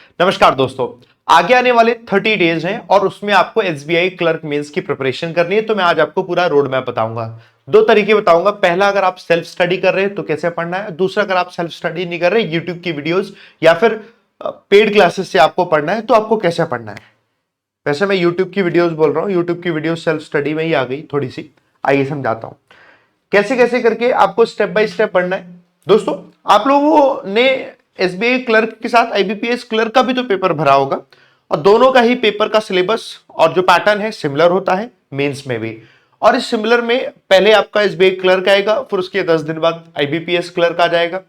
नमस्कार दोस्तों। आगे आने वाले 30 डेज हैं और उसमें आपको एसबीआई क्लर्क मेंस की प्रिपरेशन करनी है। तो मैं आज आपको पूरा रोड मैप बताऊंगा। दो तरीके बताऊंगा। पहला, अगर आप सेल्फ स्टडी कर रहे हैं तो कैसे पढ़ना है। दूसरा, अगर आप सेल्फ स्टडी नहीं कर रहे, यूट्यूब की वीडियोस या फिर पेड क्लासेस से आपको पढ़ना है तो आपको कैसे पढ़ना है। वैसे मैं यूट्यूब की वीडियोस बोल रहा हूँ, यूट्यूब की वीडियो सेल्फ स्टडी में ही आ गई थोड़ी सी। आइए समझाता हूँ कैसे कैसे करके आपको स्टेप बाय स्टेप पढ़ना है। दोस्तों, आप लोगों ने एसबीआई क्लर्क के साथ आईबीपीएस क्लर्क का भी तो पेपर भरा होगा और दोनों का ही पेपर का सिलेबस और जो पैटर्न है सिमिलर होता है मेंस में भी। और इस सिमिलर में पहले आपका एसबीआई क्लर्क आएगा, फिर उसके 10 दिन बाद आईबीपीएस क्लर्क आ जाएगा।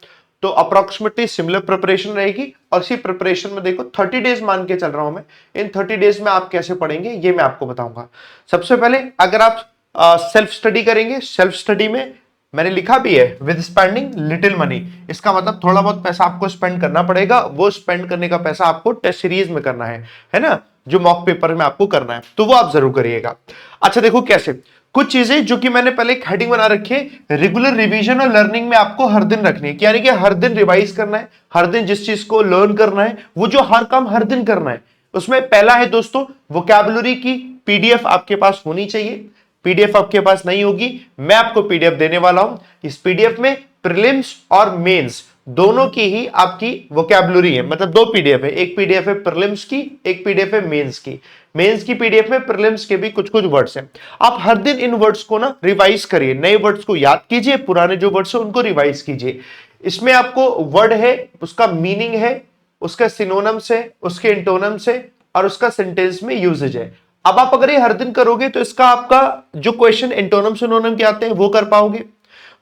तो अप्रोक्सीमेटली सिमिलर प्रिपरेशन रहेगी। और इसी प्रिपरेशन में देखो 30 डेज मान के चल रहा हूं मैं। इन 30 डेज में आप कैसे पढ़ेंगे ये मैं आपको बताऊंगा। सबसे पहले अगर आप सेल्फ स्टडी करेंगे, सेल्फ स्टडी में मैंने लिखा भी है विद स्पेंडिंग लिटिल मनी। इसका मतलब थोड़ा बहुत पैसा आपको स्पेंड करना पड़ेगा। वो स्पेंड करने का पैसा आपको टेस्ट सीरीज में करना है ना, जो मॉक पेपर में आपको करना है, तो वो आप जरूर करिएगा। अच्छा देखो कैसे कुछ चीजें जो कि मैंने पहले एक हेडिंग बना रखी है, रेगुलर रिवीजन और लर्निंग में आपको हर दिन रखनी है। यानी कि हर दिन रिवाइज करना है, हर दिन जिस चीज को लर्न करना है वो जो हर काम हर दिन करना है। उसमें पहला है दोस्तों वोकैबुलरी की पीडीएफ आपके पास होनी चाहिए। पीडीएफ आपके पास नहीं होगी, मैं आपको पीडीएफ देने वाला हूं। इस पीडीएफ में प्रीलिम्स और मेंस दोनों की ही आपकी वोकैबुलरी है। मतलब दो पीडीएफ है, एक पीडीएफ है प्रीलिम्स की, एक पीडीएफ है मेंस की। मेंस की पीडीएफ में प्रीलिम्स के भी कुछ कुछ वर्ड्स हैं। आप हर दिन इन वर्ड्स को ना रिवाइज करिए, नए वर्ड्स को याद कीजिए, पुराने जो वर्ड्स है उनको रिवाइज कीजिए। इसमें आपको वर्ड है, उसका मीनिंग है, उसका सिनोनिम्स है, उसके इंटोनिम्स है और उसका सेंटेंस में यूजेज है। अब आप अगर ये हर दिन करोगे तो इसका आपका जो क्वेश्चन एंटोनिम सिनोनिम के आते हैं वो कर पाओगे,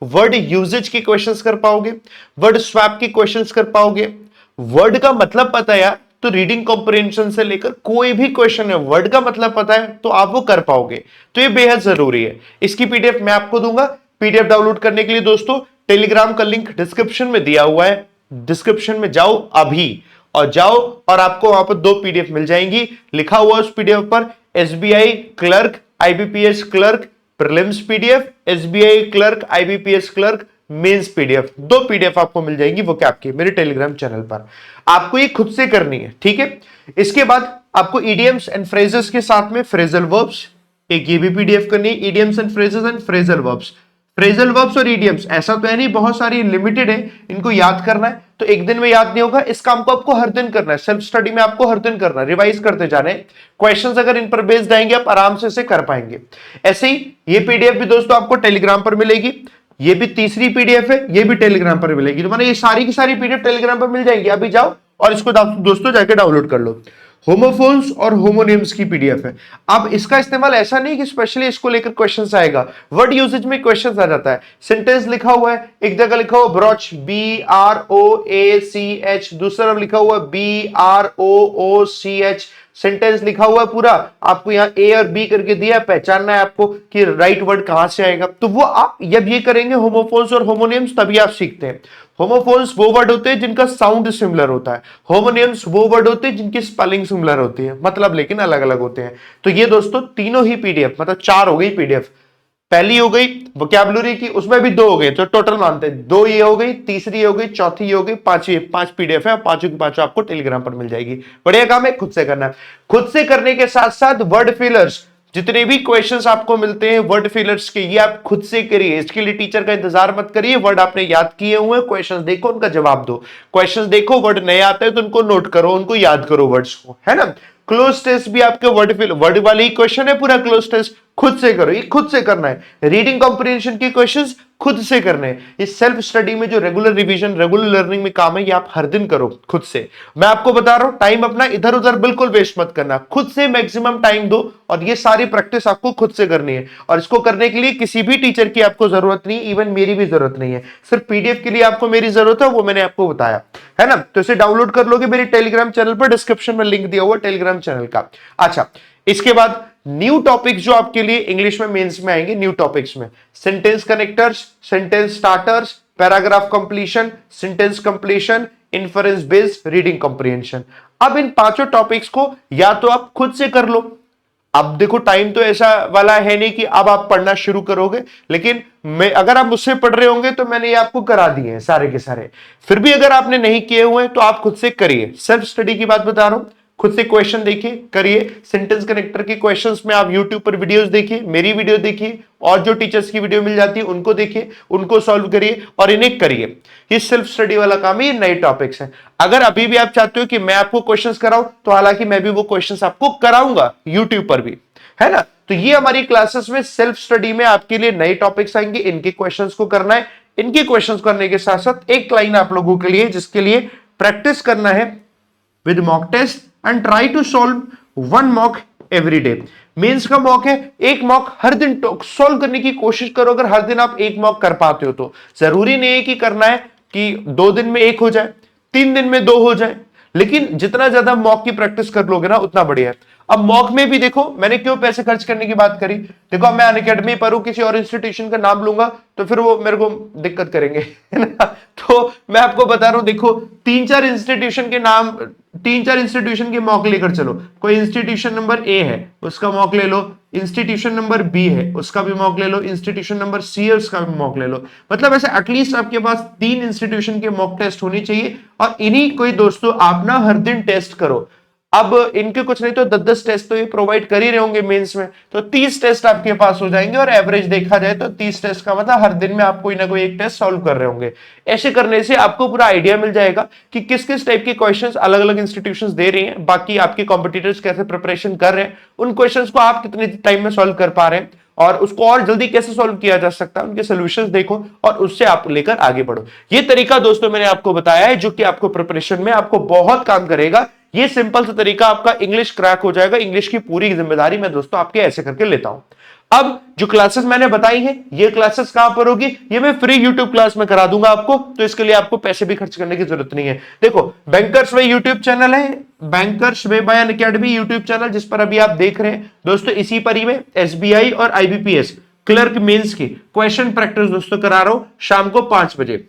वर्ड यूजेज के क्वेश्चंस कर पाओगे, वर्ड स्वैप के क्वेश्चंस कर पाओगे। वर्ड का मतलब पता है यार तो रीडिंग कॉम्प्रिहेंशन से लेकर कोई भी क्वेश्चन है वर्ड का मतलब पता है तो आप वो कर पाओगे। तो ये बेहद जरूरी है। इसकी पीडीएफ मैं आपको दूंगा। पीडीएफ डाउनलोड करने के लिए दोस्तों टेलीग्राम का लिंक डिस्क्रिप्शन में दिया हुआ है। डिस्क्रिप्शन में जाओ अभी और जाओ और आपको वहां पर दो पीडीएफ मिल जाएंगी। लिखा हुआ उस पीडीएफ पर SBI clerk IBPS clerk prelims PDF, SBI clerk IBPS clerk mains PDF. दो पीडीएफ आपको मिल जाएंगी वो क्या आपके मेरे टेलीग्राम चैनल पर। आपको ये खुद से करनी है, ठीक है। इसके बाद आपको ईडियम्स एंड फ्रेजेस के साथ में फ्रेजल वर्ब्स एक ये भी पीडीएफ करनी है। Idioms and phrases and phrasal verbs, phrasal verbs और ईडियम्स ऐसा तो है नहीं, बहुत सारी लिमिटेड है, इनको याद करना है। तो एक दिन में याद नहीं होगा, इस काम को आपको हर दिन करना है। सेल्फ स्टडी में आपको हर दिन करना है, रिवाइज करते जाने। क्वेश्चंस अगर इन पर बेस्ड आएंगे आप आराम से इसे कर पाएंगे। ऐसे ही ये पीडीएफ भी दोस्तों आपको टेलीग्राम पर मिलेगी। ये भी तीसरी पीडीएफ है, ये भी टेलीग्राम पर मिलेगी। तो मैंने ये सारी की सारी पीडीएफ टेलीग्राम पर मिल जाएंगी। अभी जाओ और इसको दोस्तों जाके डाउनलोड कर लो। होमोफोन्स और होमोनिम्स की पीडीएफ है। अब इसका इस्तेमाल ऐसा नहीं कि स्पेशली इसको लेकर क्वेश्चंस आएगा, वर्ड यूसेज में क्वेश्चंस आ जाता है। सेंटेंस लिखा हुआ है, एक जगह लिखा हुआ ब्रोच BROACH, दूसरा लिखा हुआ BROOCH। सेंटेंस लिखा हुआ है पूरा, आपको यहाँ ए और बी करके दिया है, पहचानना है आपको कि राइट वर्ड कहां से आएगा। तो वो आप जब ये करेंगे होमोफोन्स और होमोनिम्स तभी आप सीखते हैं। होमोफोन्स वो वर्ड होते हैं जिनका साउंड सिमिलर होता है, होमोनिम्स वो वर्ड होते हैं जिनकी स्पेलिंग सिमिलर होती है, मतलब लेकिन अलग अलग होते हैं। तो ये दोस्तों तीनों ही पीडीएफ, मतलब चार हो गई पीडीएफ। पहली हो गई वोकैबुलरी की, उसमें भी दो हो गए तो टोटल मानते हैं दो। ये हो गई, तीसरी हो गई, चौथी हो गई, पांचवी, पांच पीडीएफ है। पांचों की पांचों आपको टेलीग्राम पर मिल जाएगी। बढ़िया काम है, खुद से करना है। खुद से करने के साथ साथ वर्ड फिलर्स, जितने भी क्वेश्चंस आपको मिलते हैं वर्ड फिलर्स के, ये आप खुद से करिए। इसके लिए टीचर का इंतजार मत करिए। वर्ड आपने याद किए हुए हैं, क्वेश्चंस देखो उनका जवाब दो। क्वेश्चंस देखो, वर्ड नए आते हैं तो उनको नोट करो, उनको याद करो वर्ड्स को, है ना। क्लोज टेस्ट भी आपके वर्ड वाले ही क्वेश्चन है पूरा। क्लोज टेस्ट खुद से करो, ये खुद से करना है। रीडिंग कॉम्प्रिहेंशन के क्वेश्चंस खुद से करने हैं। इस सेल्फ स्टडी में जो रेगुलर रिवीजन रेगुलर लर्निंग में काम है ये आप हर दिन करो खुद से। मैं आपको बता रहा हूं टाइम अपना इधर उधर बिल्कुल वेस्ट मत करना, खुद से मैक्सिमम टाइम दो और ये सारी प्रैक्टिस आपको खुद से करनी है। और इसको करने के लिए किसी भी टीचर की आपको जरूरत नहीं, इवन मेरी भी जरूरत नहीं है। सिर्फ पीडीएफ के लिए आपको मेरी जरूरत है, वो मैंने आपको बताया, है ना। तो इसे डाउनलोड कर लोगे मेरे टेलीग्राम चैनल पर, डिस्क्रिप्शन में लिंक दिया हुआ टेलीग्राम चैनल का। अच्छा, इसके बाद न्यू टॉपिक्स जो आपके लिए इंग्लिश में मेंस में आएंगे, न्यू टॉपिक्स में sentence connectors, sentence starters, paragraph completion, sentence completion, inference based reading comprehension. अब इन पांचों टॉपिक्स को या तो आप खुद से कर लो, अब देखो टाइम तो ऐसा वाला है नहीं कि अब आप पढ़ना शुरू करोगे, लेकिन मैं अगर आप मुझसे पढ़ रहे होंगे तो मैंने ये आपको करा दिए हैं सारे के सारे। फिर भी अगर आपने नहीं किए हुए तो आप खुद से करिए, सेल्फ स्टडी की बात बता रहा हूं। खुद से क्वेश्चन देखिए, करिए। सेंटेंस कनेक्टर के क्वेश्चंस में आप यूट्यूब पर वीडियोस देखिए, मेरी वीडियो देखिए, और जो टीचर्स की वीडियो मिल जाती है उनको देखिए, उनको सॉल्व करिए और इन्हें करिए। ये सेल्फ स्टडी वाला काम है, ये नए टॉपिक्स हैं। अगर अभी भी आप चाहते हो कि मैं आपको क्वेश्चंस कराऊं तो हालांकि मैं भी वो क्वेश्चंस आपको कराऊंगा यूट्यूब पर भी, है ना। तो ये हमारी क्लासेस में सेल्फ स्टडी में आपके लिए नए टॉपिक्स आएंगे, इनके क्वेश्चंस को करना है। इनके क्वेश्चंस करने के साथ साथ एक लाइन आप लोगों के लिए जिसके लिए प्रैक्टिस करना है with mock test and try to solve one mock every day. Mains का मॉक है, एक मॉक हर दिन सॉल्व करने की कोशिश करो। अगर हर दिन आप एक मॉक कर पाते हो तो, जरूरी नहीं है कि करना है कि 2 दिन में 1 हो जाए, 3 दिन में 2 हो जाए, लेकिन जितना ज्यादा मॉक की प्रैक्टिस कर लोगे ना उतना बढ़िया है। अब मॉक में भी देखो मैंने क्यों पैसे खर्च करने की बात करी। देखो मैं अनअकैडमी पर हूं, किसी और इंस्टीट्यूशन का नाम लूंगा तो फिर वो मेरे को दिक्कत करेंगे, है ना। तो मैं आपको बता रहा हूं, देखो 3-4 इंस्टीट्यूशन के नाम, 3-4 इंस्टीट्यूशन के मॉक लेकर चलो। कोई इंस्टीट्यूशन नंबर ए है उसका मॉक ले लो, इंस्टीट्यूशन नंबर बी है उसका भी मॉक ले लो, इंस्टीट्यूशन नंबर सी है उसका भी मॉक ले लो। मतलब ऐसे एटलीस्ट आपके पास 3 इंस्टीट्यूशन के मॉक टेस्ट होनी चाहिए, और इन्हीं कोई दोस्तों आप ना हर दिन टेस्ट करो। अब इनके कुछ नहीं तो 10-10 टेस्ट तो ये प्रोवाइड कर ही रहे होंगे मेंस में, तो 30 टेस्ट आपके पास हो जाएंगे। और एवरेज देखा जाए तो 30 टेस्ट का मतलब हर दिन में आप कोई ना कोई एक टेस्ट सॉल्व कर रहे होंगे। ऐसे करने से आपको पूरा आइडिया मिल जाएगा कि किस किस टाइप के क्वेश्चंस अलग अलग इंस्टीट्यूशंस दे रही हैं, बाकी आपके कॉम्पिटिटर्स कैसे प्रिपरेशन कर रहे हैं, उन क्वेश्चंस को आप कितने टाइम में सॉल्व कर पा रहे हैं, और उसको और जल्दी कैसे सॉल्व किया जा सकता है, उनके सॉल्यूशंस देखो और उससे आप लेकर आगे बढ़ो। ये तरीका दोस्तों मैंने आपको बताया है जो कि आपको प्रिपरेशन में आपको बहुत काम करेगा। ये सिंपल सा तरीका आपका इंग्लिश क्रैक हो जाएगा। इंग्लिश की पूरी जिम्मेदारी मैं दोस्तों आपके ऐसे करके लेता हूं। अब जो क्लासेस मैंने बताई हैं, ये क्लासेस कहां पर होगी, ये मैं फ्री यूट्यूब क्लास में करा दूंगा आपको, तो इसके लिए आपको पैसे भी खर्च करने की जरूरत नहीं है। देखो बैंकर्स वे यूट्यूब चैनल है, bankers way by Unacademy YouTube channel, जिस पर अभी आप देख रहे हैं दोस्तों, इसी पर ही में एसबीआई और आईबीपीएस क्लर्क मेंस की क्वेश्चन प्रैक्टिस दोस्तों करा रहा हूं शाम को 5 बजे।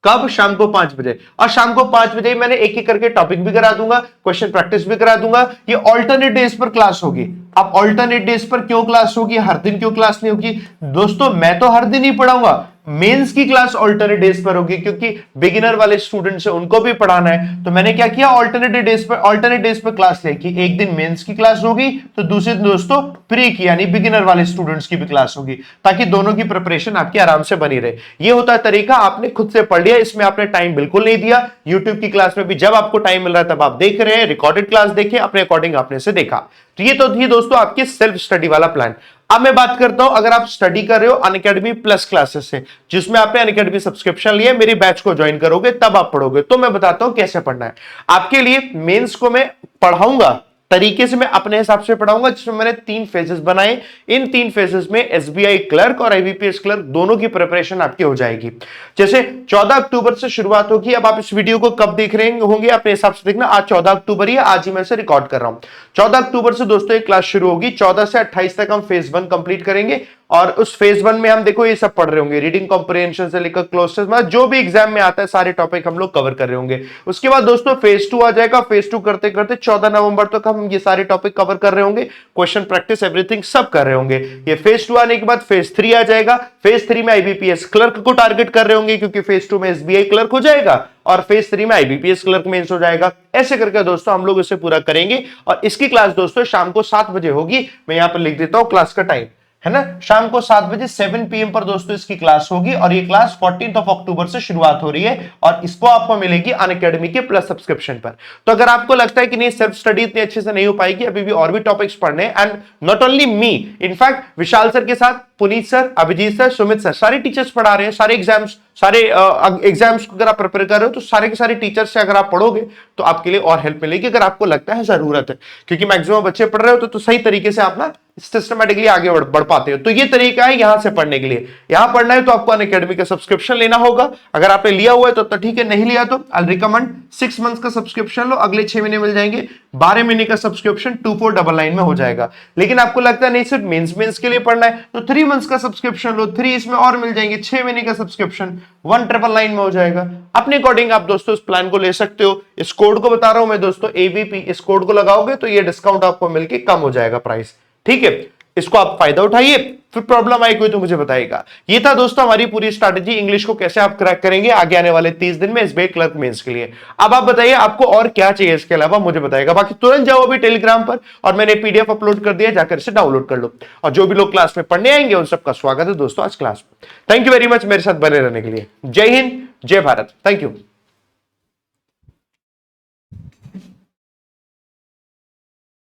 कब? शाम को 5 बजे। और शाम को 5 बजे मैंने एक एक करके टॉपिक भी करा दूंगा, क्वेश्चन प्रैक्टिस भी करा दूंगा। ये ऑल्टरनेट डेज पर क्लास होगी। अब ऑल्टरनेट डेज पर क्यों क्लास होगी, हर दिन क्यों क्लास नहीं होगी दोस्तों? मैं तो हर दिन ही पढ़ाऊंगा, मेंस की क्लास ऑल्टरनेट डेज पर होगी, क्योंकि बिगिनर वाले स्टूडेंट्स हैं उनको भी पढ़ाना है। तो मैंने क्या किया, ऑल्टरनेट डेज पर क्लास ले की। एक दिन मेंस की क्लास होगी तो दूसरे दिन दोस्तों प्री की यानी बिगिनर वाले स्टूडेंट्स की भी क्लास होगी, ताकि दोनों की प्रिपरेशन आपकी आराम से बनी रहे। ये होता है तरीका, आपने खुद से पढ़ लिया, इसमें आपने टाइम बिल्कुल नहीं दिया। यूट्यूब की क्लास में भी जब आपको टाइम मिल रहा है तब आप देख रहे हैं, रिकॉर्डेड क्लास देखें, अपने अकॉर्डिंग आपने से देखा। तो ये तो थी दोस्तों आपकी सेल्फ स्टडी वाला प्लान। अब मैं बात करता हूं अगर आप स्टडी कर रहे हो अनअकैडमी प्लस क्लासेस से, जिसमें आपने अनअकैडमी सब्सक्रिप्शन लिया, मेरी बैच को ज्वाइन करोगे तब आप पढ़ोगे। तो मैं बताता हूं कैसे पढ़ना है आपके लिए। मेंस को मैं पढ़ाऊंगा तरीके से, मैं अपने हिसाब से पढ़ाऊंगा, जिसमें मैंने 3 फेजेस बनाए। इन 3 फेजेस में एसबीआई क्लर्क और आईबीपीएस क्लर्क दोनों की प्रिपरेशन आपकी हो जाएगी। जैसे 14 अक्टूबर से शुरुआत होगी। अब आप इस वीडियो को कब देख रहे होंगे अपने हिसाब से देखना, आज 14 अक्टूबर ही, आज ही मैं इसे रिकॉर्ड कर रहा हूं। 14 अक्टूबर से दोस्तों एक क्लास शुरू होगी। 14 से 28 तक हम फेज 1 कंप्लीट करेंगे, और उस फेज 1 में हम देखो ये सब पढ़ रहे होंगे, रीडिंग कॉम्प्रिहेंशन से लेकर क्लोज टेस्ट, मतलब जो भी एग्जाम में आता है सारे टॉपिक हम लोग कवर कर रहे होंगे। उसके बाद दोस्तों फेज 2 आ जाएगा। फेज 2 करते करते 14 नवंबर तक हम ये सारे टॉपिक कवर कर रहे होंगे, क्वेश्चन प्रैक्टिस एवरीथिंग सब कर रहे होंगे। ये फेज 2 आने के बाद फेज 3 आ जाएगा। फेज 3 में आईबीपीएस क्लर्क को टारगेट कर रहे होंगे, क्योंकि फेज 2 में एसबीआई क्लर्क हो जाएगा और फेज 3 में आईबीपीएस क्लर्क मेंस हो जाएगा। ऐसे करके दोस्तों हम लोग इसे पूरा करेंगे, और इसकी क्लास दोस्तों शाम को 7 बजे होगी। मैं यहां पर लिख देता हूं क्लास का टाइम, है ना, शाम को 7 बजे 7 PM पर दोस्तों इसकी क्लास होगी। और ये क्लास 14 अक्टूबर से शुरुआत हो रही है, और इसको आपको मिलेगी अनअकैडमी के प्लस सब्सक्रिप्शन पर। तो अगर आपको लगता है कि नहीं सेल्फ स्टडी इतनी अच्छे से नहीं हो पाएगी, अभी भी और भी टॉपिक्स पढ़ने, and not only me, in fact Vishal sir के साथ Puneet sir, Abhijeet sir, Sumit sir, सारे टीचर्स पढ़ा रहे हैं। सारे एग्जाम्स अगर आप प्रिपेयर कर रहे हो तो सारे के सारे टीचर्स से अगर आप पढ़ोगे तो आपके लिए और हेल्प मिलेगी, अगर आपको लगता है जरूरत है। क्योंकि मैक्सिमम बच्चे पढ़ रहे हो तो सही तरीके से आप ना सिस्टमेटिकली आगे बढ़ पाते हो। तो ये तरीका है यहां से पढ़ने के लिए। यहां पढ़ना है तो आपको अनअकैडमी का सब्सक्रिप्शन लेना होगा। अगर आपने लिया हुआ है तो ठीक है, नहीं लिया तो आई रिकमेंड 6 मंथ्स का सब्सक्रिप्शन लो, अगले 6 महीने मिल जाएंगे। 12 महीने का सब्सक्रिप्शन 2499 में हो जाएगा। लेकिन आपको लगता है नहीं सिर्फ मेंस के लिए पढ़ना है तो 3 मंथ्स का सब्सक्रिप्शन लो, 3 इसमें और मिल जाएंगे, 6 महीने का सब्सक्रिप्शन 1999 में हो जाएगा। अपने अकॉर्डिंग आप दोस्तों इस प्लान को ले सकते हो। इस कोड को बता रहा हूं मैं दोस्तों, एबीपी, इस कोड को लगाओगे तो ये डिस्काउंट आपको मिलके कम हो जाएगा प्राइस। ठीक है, इसको आप फायदा उठाइए। फिर प्रॉब्लम आई कोई तो मुझे बताइएगा। ये था दोस्तों हमारी पूरी स्ट्रैटेजी, इंग्लिश को कैसे आप क्रैक करेंगे आगे आने वाले 30 दिन में एसबीआई क्लर्क मेंस के लिए। अब आप बताइए आपको और क्या चाहिए इसके अलावा, मुझे बताइएगा। बाकी तुरंत जाओ अभी टेलीग्राम पर, और मैंने पीडीएफ अपलोड कर दिया, जाकर इसे डाउनलोड कर लो। और जो भी लोग क्लास में पढ़ने आएंगे उन सबका स्वागत है दोस्तों आज क्लास में। थैंक यू वेरी मच मेरे साथ बने रहने के लिए। जय हिंद, जय भारत, थैंक यू।